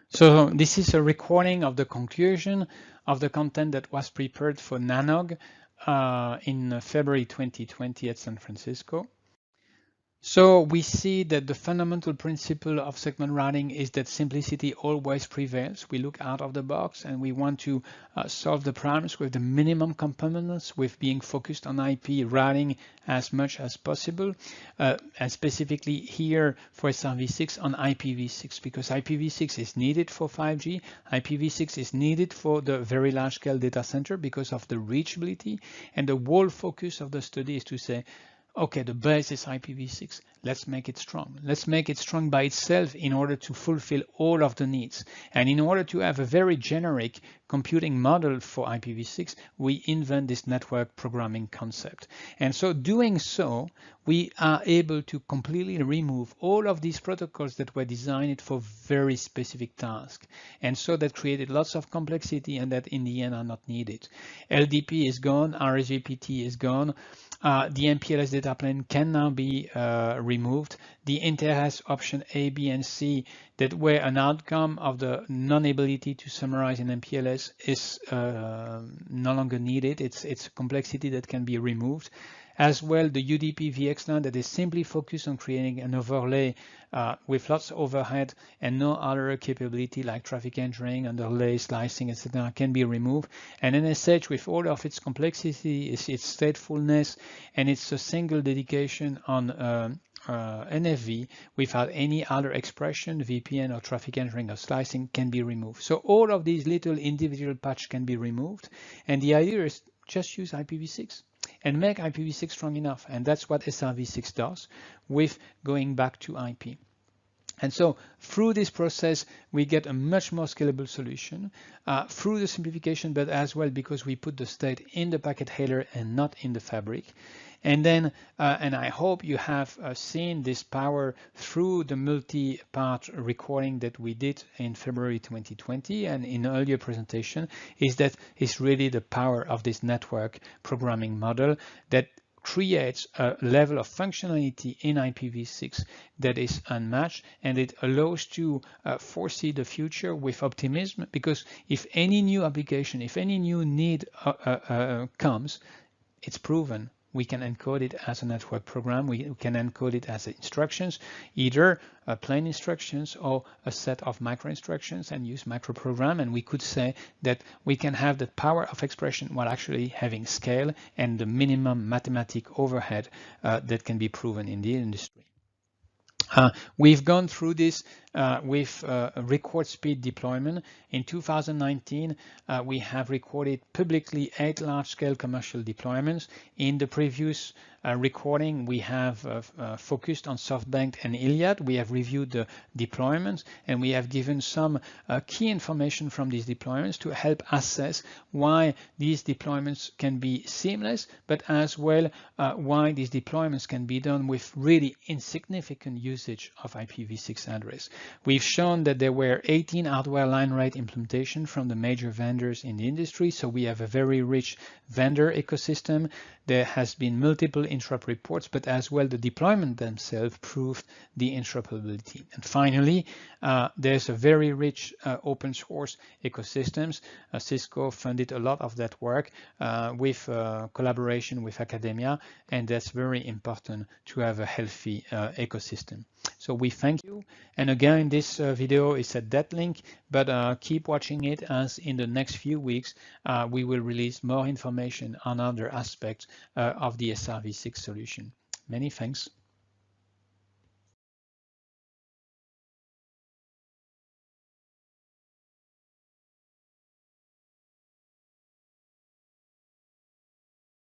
So this is a recording of the conclusion of the content that was prepared for NANOG in February 2020 at San Francisco. So we see that the fundamental principle of segment routing is that simplicity always prevails. We look out of the box and we want to solve the problems with the minimum components, with being focused on IP routing as much as possible, and specifically here for SRv6 on IPv6, because IPv6 is needed for 5G. IPv6 is needed for the very large scale data center because of the reachability, and the whole focus of the study is to say, okay, the base is IPv6. Let's make it strong. Let's make it strong by itself in order to fulfill all of the needs. And in order to have a very generic computing model for IPv6, we invent this network programming concept. And so doing so, we are able to completely remove all of these protocols that were designed for very specific tasks. And so that created lots of complexity and that in the end are not needed. LDP is gone, RSVPT is gone. The MPLS data plane can now be removed. The interest option A, B, and C that were an outcome of the non-ability to summarize in MPLS is no longer needed. It's a complexity that can be removed. As well, the UDP VXLAN that is simply focused on creating an overlay with lots of overhead and no other capability like traffic engineering, underlay, slicing, etc. can be removed. And NSH with all of its complexity, its statefulness, and it's a single dedication on NFV without any other expression, VPN or traffic engineering or slicing can be removed. So all of these little individual patches can be removed. And the idea is just use IPv6 and make IPv6 strong enough. And that's what SRv6 does with going back to IP. And so through this process, we get a much more scalable solution through the simplification, but as well because we put the state in the packet header and not in the fabric. And then, and I hope you have seen this power through the multi-part recording that we did in February 2020 and in earlier presentation, is that it's really the power of this network programming model that creates a level of functionality in IPv6 that is unmatched, and it allows to foresee the future with optimism, because if any new application, if any new need comes, it's proven. We can encode it as a network program. We can encode it as instructions, either plain instructions or a set of micro instructions and use microprogram. And we could say that we can have the power of expression while actually having scale and the minimum mathematic overhead that can be proven in the industry. We've gone through this with record speed deployment. In 2019, we have recorded publicly 8 large-scale commercial deployments. In the previous recording, we have focused on SoftBank and Iliad. We have reviewed the deployments, and we have given some key information from these deployments to help assess why these deployments can be seamless, but as well why these deployments can be done with really insignificant usage of IPv6 address. We've shown that there were 18 hardware line rate implementation from the major vendors in the industry, so we have a very rich vendor ecosystem. There has been multiple interrupt reports, but as well the deployment themselves proved the interoperability. And finally, there's a very rich open source ecosystems. Cisco funded a lot of that work with collaboration with academia, and that's very important to have a healthy ecosystem. So we thank you. And again, this video is at that link, but keep watching it, as in the next few weeks, we will release more information on other aspects of the SRv6 solution. Many thanks.